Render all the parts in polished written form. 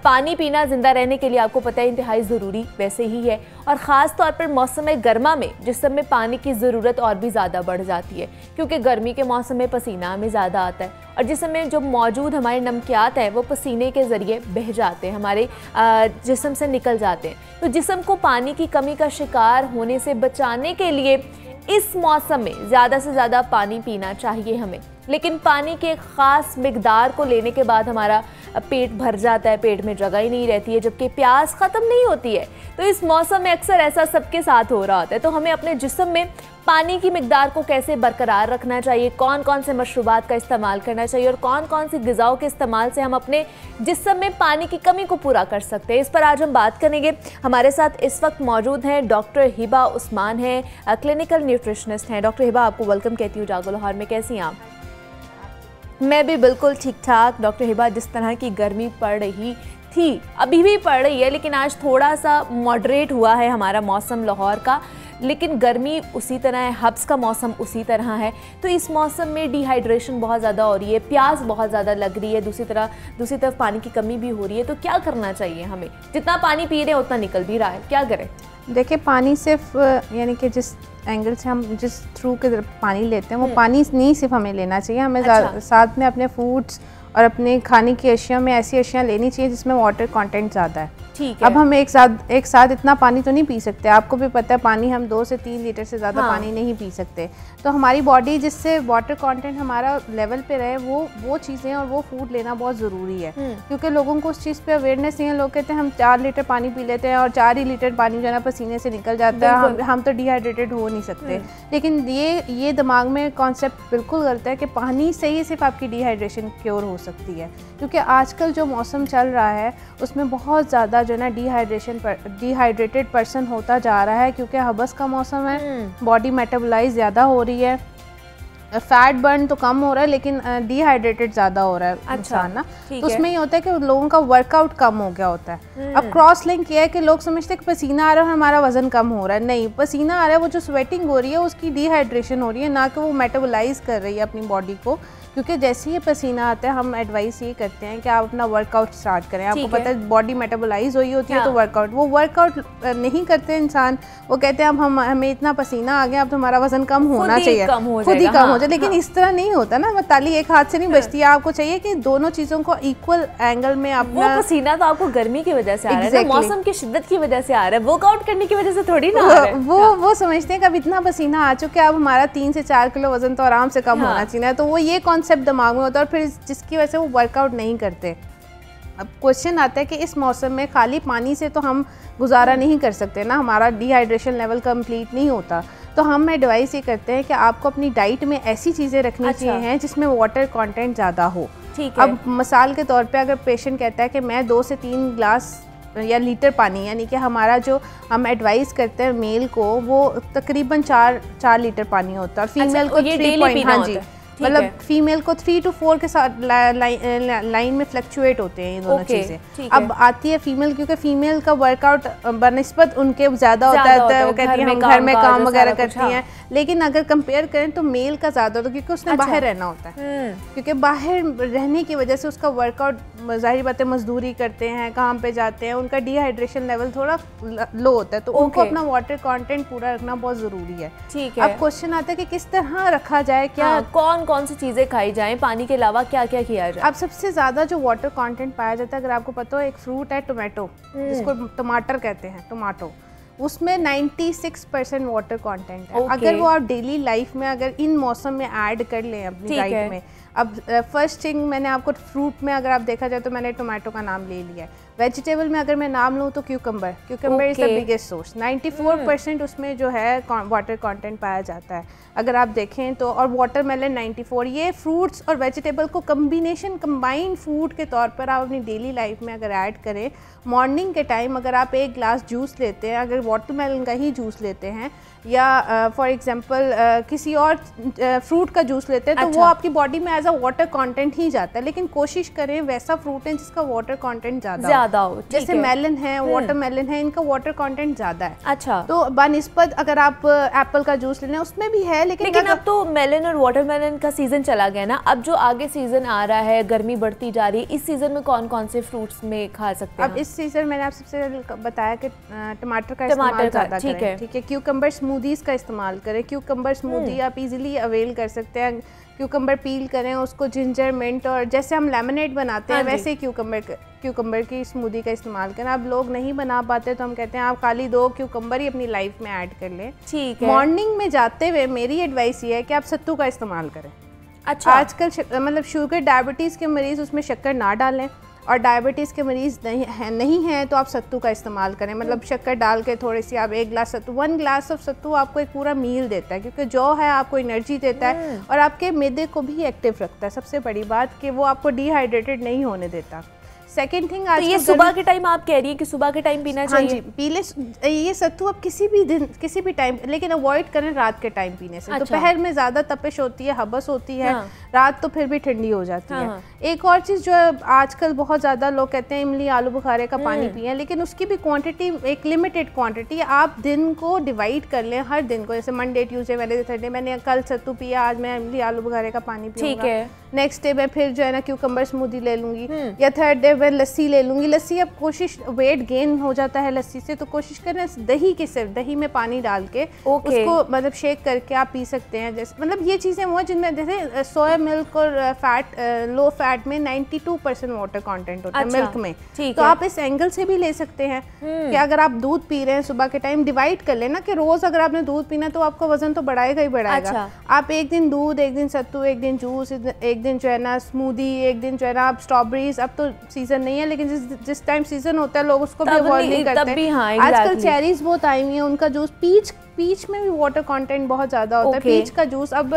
पानी पीना ज़िंदा रहने के लिए आपको पता है इंतहाई ज़रूरी वैसे ही है, और ख़ास तौर पर मौसम गर्मा में जिस्म में पानी की ज़रूरत और भी ज़्यादा बढ़ जाती है, क्योंकि गर्मी के मौसम में पसीना हमें ज़्यादा आता है और जिस्म में जो मौजूद हमारे नमकियात हैं वो पसीने के ज़रिए बह जाते हैं, हमारे जिस्म से निकल जाते हैं। तो जिस्म को पानी की कमी का शिकार होने से बचाने के लिए इस मौसम में ज़्यादा से ज़्यादा पानी पीना चाहिए हमें। लेकिन पानी के ख़ास मिकदार को लेने के बाद हमारा पेट भर जाता है, पेट में जगह ही नहीं रहती है, जबकि प्यास ख़त्म नहीं होती है। तो इस मौसम में अक्सर ऐसा सबके साथ हो रहा होता है। तो हमें अपने जिस्म में पानी की मिकदार को कैसे बरकरार रखना चाहिए, कौन कौन से मशरूबात का इस्तेमाल करना चाहिए और कौन कौन सी ग़िज़ाओं के इस्तेमाल से हम अपने जिस्म में पानी की कमी को पूरा कर सकते हैं, इस पर आज हम बात करेंगे। हमारे साथ इस वक्त मौजूद हैं डॉक्टर हिबा उस्मान हैं, क्लिनिकल न्यूट्रिशनिस्ट हैं। डॉक्टर हिबा, आपको वेलकम कहती हूँ जागो लाहौर में। कैसी हैं आप? मैं भी बिल्कुल ठीक ठाक। डॉक्टर हिबा, जिस तरह की गर्मी पड़ रही थी, अभी भी पड़ रही है, लेकिन आज थोड़ा सा मॉडरेट हुआ है हमारा मौसम लाहौर का, लेकिन गर्मी उसी तरह है, हब्स का मौसम उसी तरह है। तो इस मौसम में डिहाइड्रेशन बहुत ज़्यादा हो रही है, प्यास बहुत ज़्यादा लग रही है, दूसरी तरफ पानी की कमी भी हो रही है। तो क्या करना चाहिए हमें? जितना पानी पी रहे हैं उतना निकल भी रहा है, क्या करें? देखिए, पानी सिर्फ यानी कि जिस एंगल से हम जिस थ्रू के पानी लेते हैं वो पानी नहीं सिर्फ हमें लेना चाहिए, हमें साथ में अपने फूड्स और अपने खाने की अशिया में ऐसी अशिया लेनी चाहिए जिसमें वाटर कंटेंट ज़्यादा है। ठीक है। अब हम एक साथ इतना पानी तो नहीं पी सकते, आपको भी पता है पानी हम 2 से 3 लीटर से ज़्यादा पानी नहीं पी सकते। तो हमारी बॉडी जिससे वाटर कंटेंट हमारा लेवल पे रहे वो चीज़ें और वो फूड लेना बहुत ज़रूरी है, क्योंकि लोगों को उस चीज़ पे अवेयरनेस नहीं है। लोग कहते हैं हम 4 लीटर पानी पी लेते हैं और 4 ही लीटर पानी जो है ना पसीने से निकल जाता है, हम तो डिहाइड्रेटेड हो नहीं सकते। लेकिन ये दिमाग में कॉन्सेप्ट बिल्कुल गलत है कि पानी से ही सिर्फ आपकी डिहाइड्रेशन क्योर हो सकती है, क्योंकि आजकल जो मौसम चल रहा है उसमें बहुत ज़्यादा जो है ना डिहाइड्रेटेड पर्सन होता जा रहा है, क्योंकि हबस का मौसम है, बॉडी मेटाबोलाइज ज़्यादा हो रही है, फैट बर्न तो कम हो रहा है लेकिन डिहाइड्रेटेड ज़्यादा हो रहा है इंसान ना। तो उसमें ये होता है कि लोगों का वर्कआउट कम हो गया होता है। अब क्रॉस लिंक ये है कि लोग समझते हैं कि पसीना आ रहा है और हमारा वजन कम हो रहा है। नहीं, पसीना आ रहा है, वो जो स्वेटिंग हो रही है उसकी डिहाइड्रेशन हो रही है, ना कि वो मेटाबोलाइज कर रही है अपनी बॉडी को। क्योंकि जैसे ही पसीना आता है हम एडवाइस ये करते हैं कि आप अपना वर्कआउट स्टार्ट करें। आपको पता है बॉडी मेटाबोलाइज हुई होती है तो वर्कआउट नहीं करते इंसान, वो कहते हैं अब हमें इतना पसीना आ गया, अब तो हमारा वजन कम होना चाहिए, खुद ही कम हो जाए। लेकिन इस तरह नहीं होता ना, ताली एक हाथ से नहीं बचती है। आपको चाहिए कि दोनों चीज़ों को इक्वल एंगल में अपना। वो पसीना तो आपको गर्मी की वजह से आ रहा है, मौसम की शिद्दत की वजह से आ रहा है, वर्कआउट करने की वजह से थोड़ी ना आ रहा है। वो समझते हैं कि अब इतना पसीना आ चुका है, अब हमारा 3 से 4 किलो वजन तो आराम से कम होना चाहिए। तो वो ये कॉन्सेप्ट दिमाग में होता है और फिर जिसकी वजह से वो वर्कआउट नहीं करते। अब क्वेश्चन आता है कि इस मौसम में खाली पानी से तो हम गुजारा नहीं कर सकते ना, हमारा डिहाइड्रेशन लेवल कंप्लीट नहीं होता। तो हम एडवाइस ये करते हैं कि आपको अपनी डाइट में ऐसी चीज़ें रखनी चाहिए जिसमें वाटर कंटेंट ज़्यादा हो। ठीक है। अब मिसाल के तौर पे अगर पेशेंट कहता है कि मैं 2 से 3 ग्लास या लीटर पानी, यानी कि हमारा जो हम एडवाइस करते हैं मेल को वो तकरीबन 4 लीटर पानी होता है, फीमेल को 3 हाँ जी, मतलब फीमेल को 3 to 4 के साथ लाइन में फ्लक्चुएट होते हैं ये दोनों चीज़ें। अब आती है फीमेल, क्योंकि फीमेल का वर्कआउट बनिस्बत उनके ज़्यादा होता है, वो कहती है हम घर में काम वगैरह करती हैं। लेकिन अगर कंपेयर करें तो मेल का ज़्यादा होता है, क्योंकि उसने बाहर रहना होता है, क्योंकि बाहर रहने की वजह से उसका वर्कआउट, ज़ाहिर बात है मजदूरी करते हैं, काम पे जाते हैं, उनका डिहाइड्रेशन लेवल थोड़ा लो होता है, तो उनको अपना वाटर कंटेंट पूरा रखना बहुत ज़रूरी है। ठीक है। अब क्वेश्चन आता है कि किस तरह रखा जाए, क्या कौन सी चीज़ें खाई जाएं, पानी के अलावा क्या क्या किया जाए? अब सबसे ज़्यादा जो वाटर कंटेंट पाया जाता है, अगर आपको पता हो, एक फ्रूट है टोमेटो, जिसको टमाटर कहते हैं, टमाटो, उसमें 96% वाटर कंटेंट है। अगर वो आप डेली लाइफ में अगर इन मौसम में ऐड कर लें अपनी डाइट में। अब फर्स्ट थिंग, मैंने आपको फ्रूट में अगर आप देखा जाए तो मैंने टोमेटो का नाम ले लिया है। वेजिटेबल में अगर मैं नाम लूँ तो cucumber is the biggest source, 94% उसमें जो है वाटर कंटेंट पाया जाता है अगर आप देखें तो। और वाटरमेलन 94। ये फ्रूट्स और वेजिटेबल को कंबाइंड फूड के तौर पर आप अपनी डेली लाइफ में अगर ऐड करें, मॉर्निंग के टाइम अगर आप 1 ग्लास जूस लेते हैं, अगर वाटरमेलन का ही जूस लेते हैं या फॉर एग्जांपल किसी और फ्रूट का जूस लेते हैं, तो वो आपकी बॉडी में as as a water content ही जाता है, लेकिन कोशिश करें वैसा फ्रूट है जिसका वाटर कंटेंट ज्यादा हो। जैसे मेलन है, वाटरमेलन है, इनका वाटर कंटेंट ज्यादा है। अच्छा, तो बनिस्बत अगर आप एप्पल का जूस लेना उसमें भी है, लेकिन अब तो मेलन और वाटरमेलन का सीजन चला गया ना, अब जो आगे सीजन आ रहा है, गर्मी बढ़ती जा रही है, इस सीजन में कौन कौन से फ्रूट्स में खा सकते हैं? अब इस सीजन मैंने आप सबसे बताया कि टमाटर का इस्तेमाल ज्यादा करें, ठीक है। क्यूकम्बर स्मूदीज का इस्तेमाल करें, क्यूकम्बर स्मूदी आप इजीली अवेल कर सकते हैं। क्यूकम्बर पील करें, उसको जिंजर मिंट और जैसे हम लेमनेड बनाते हैं वैसे ही क्यूकम्बर की स्मूदी का इस्तेमाल करें। अब लोग नहीं बना पाते तो हम कहते हैं आप खाली 2 क्यूकम्बर ही अपनी लाइफ में ऐड कर लें, ठीक है। मॉर्निंग में जाते हुए मेरी एडवाइस ये है कि आप सत्तू का इस्तेमाल करें। अच्छा, आजकल मतलब शुगर डायबिटीज़ के मरीज़ उसमें शक्कर ना डालें, और डायबिटीज़ के मरीज़ नहीं हैं तो आप सत्तू का इस्तेमाल करें। मतलब शक्कर डाल के थोड़ी सी आप 1 गिलास सत्तू, 1 गिलास ऑफ सत्तू आपको एक पूरा मील देता है, क्योंकि जौ है आपको एनर्जी देता है और आपके मैदे को भी एक्टिव रखता है। सबसे बड़ी बात कि वो आपको डिहाइड्रेटेड नहीं होने देता। सेकेंड थिंग, आज तो ये सुबह के टाइम आप कह रही हैं कि सुबह के टाइम पीना चाहिए? हाँ जी, पी ले ये सत्तू आप किसी भी दिन किसी भी टाइम, लेकिन अवॉइड करें रात के टाइम पीने से। दोपहर में ज़्यादा तपिश होती है, हबस होती है, रात तो फिर भी ठंडी हो जाती है। एक और चीज़ जो है आजकल बहुत ज़्यादा लोग कहते हैं इमली आलू बुखारे का पानी पिए, लेकिन उसकी भी क्वांटिटी एक लिमिटेड क्वांटिटी। आप दिन को डिवाइड कर लें, हर दिन को, जैसे मंडे ट्यूसडे वेडनेसडे थर्सडे मैंने कल सत्तू पिया, आज मैं इमली आलू बुखारे का पानी पीऊंगा, ठीक है। नेक्स्ट डे मैं फिर जो है ना क्यूकम्बर स्मूदी ले लूँगी, या थर्ड डे मैं लस्सी ले लूँगी। लस्सी अब कोशिश, वेट गेन हो जाता है लस्सी से, तो कोशिश करें दही के सिर्फ दही में पानी डाल के उसको मतलब शेक करके आप पी सकते हैं। जैसे मतलब ये चीज़ें वो जिनमें जैसे सोया मिल्क और फैट, लो फैट में 92% वाटर कंटेंट होता है मिल्क में, तो आप इस एंगल से भी ले सकते हैं कि अगर आप दूध पी रहे हैं सुबह के टाइम, डिवाइड कर लेना कि रोज अगर आपने दूध पीना तो आपका वजन तो बढ़ाएगा ही बढ़ाएगा। आप एक दिन दूध, एक दिन सत्तू, एक दिन जूस, एक दिन जो है ना स्मूदी, एक दिन जो है ना आप स्ट्रॉबेरीज, अब तो सीजन नहीं है लेकिन जिस टाइम सीजन होता है लोग उसको भी अवॉइड नहीं करते। आजकल चेरीज बहुत आई हुई हैं, उनका जूस, पीच में भी वाटर कंटेंट बहुत ज़्यादा होता है। पीच का जूस अब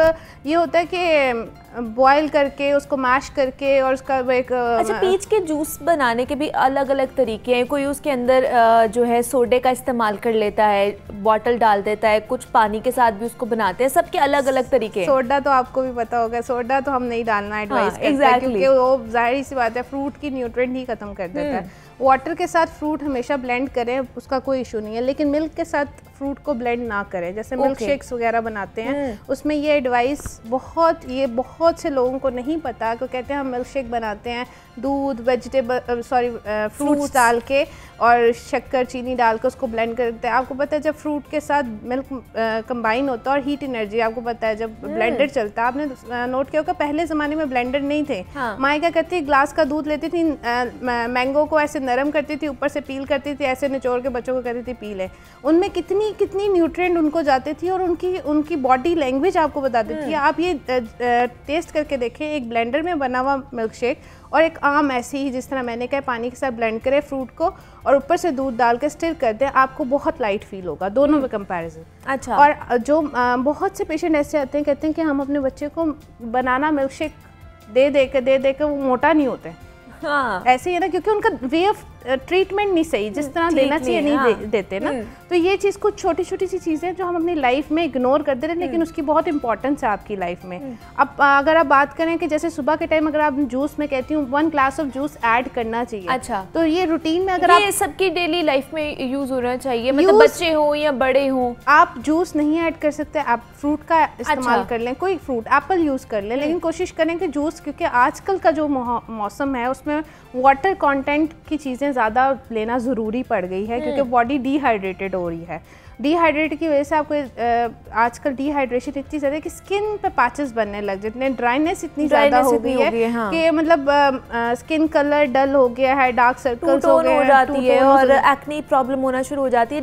ये होता है कि बॉयल करके उसको मैश करके और उसका एक अच्छा, पीच के जूस बनाने के भी अलग अलग तरीके हैं। कोई उसके अंदर जो है सोडे का इस्तेमाल कर लेता है, बॉटल डाल देता है, कुछ पानी के साथ भी उसको बनाते हैं, सबके अलग अलग तरीके हैं। सोडा तो आपको भी पता होगा, सोडा तो हम नहीं डालना एडवाइस करते हैं, क्योंकि वो जाहिर सी बात है फ्रूट की न्यूट्रिएंट ही खत्म कर देता है। वाटर के साथ फ्रूट हमेशा ब्लेंड करें, उसका कोई इशू नहीं है, लेकिन मिल्क के साथ फ्रूट को ब्लेंड ना करें। जैसे मिल्क शेक्स वगैरह बनाते हैं उसमें ये एडवाइस बहुत से लोगों को नहीं पता, तो कहते हैं हम मिल्क शेक बनाते हैं दूध, फ्रूट्स डाल के और शक्कर चीनी डाल के उसको ब्लेंड करते हैं। आपको पता है जब फ्रूट के साथ मिल्क कंबाइन होता है और हीट एनर्जी, आपको पता है जब ब्लेंडर चलता है, आपने नोट किया होगा पहले ज़माने में ब्लेंडर नहीं थे। माँ क्या करती थी, ग्लास का दूध लेती थी, मैंगो को ऐसे नरम करती थी, ऊपर से पील करती थी, ऐसे निचोड़ के बच्चों को कहती थी पी ले। उनमें कितनी न्यूट्रिएंट उनको जाती थी और उनकी बॉडी लैंग्वेज आपको बताती थी। आप ये टेस्ट करके देखें, एक ब्लेंडर में बना हुआ मिल्क शेक और एक आम ऐसे ही जिस तरह मैंने कहा पानी के साथ ब्लेंड करें फ्रूट को और ऊपर से दूध डाल के स्टिर कर दें, आपको बहुत लाइट फील होगा दोनों में कंपैरिजन। अच्छा, और जो बहुत से पेशेंट ऐसे आते हैं, कहते हैं कि हम अपने बच्चे को बनाना मिल्क शेक दे दे के वो मोटा नहीं होते। हाँ, ऐसे ही है ना, क्योंकि उनका वे ऑफ ट्रीटमेंट नहीं सही, जिस तरह देना चाहिए नहीं देते ना। तो ये चीज़ कुछ छोटी छोटी सी चीज़ें जो हम अपनी लाइफ में इग्नोर करते रहे, लेकिन उसकी बहुत इंपॉर्टेंस है आपकी लाइफ में। अब अगर आप बात करें कि जैसे सुबह के टाइम अगर आप जूस में कहती हूँ 1 ग्लास ऑफ जूस ऐड करना चाहिए। अच्छा, तो ये रूटीन में अगर ये सबकी डेली लाइफ में यूज होना चाहिए, मतलब बच्चे हो या बड़े हो। आप जूस नहीं ऐड कर सकते, आप फ्रूट का इस्तेमाल कर लें, कोई फ्रूट, एप्पल यूज कर लें, लेकिन कोशिश करें कि जूस, क्योंकि आजकल का जो मौसम है उसमें वाटर कंटेंट की चीज़ें ज़्यादा लेना ज़रूरी पड़ गई है, क्योंकि बॉडी डिहाइड्रेटेड हो रही है। डिहाइड्रेट की वजह से आपको आजकल डिहाइड्रेशन इतनी ज़्यादा है कि स्किन पे पैचेस बनने लग जाते हैं, ड्राइनेस इतनी ज़्यादा हो गई है कि मतलब स्किन कलर डल हो गया है, डार्क सर्कल्स हो जाती है और एक्ने प्रॉब्लम होना शुरू हो जाती है।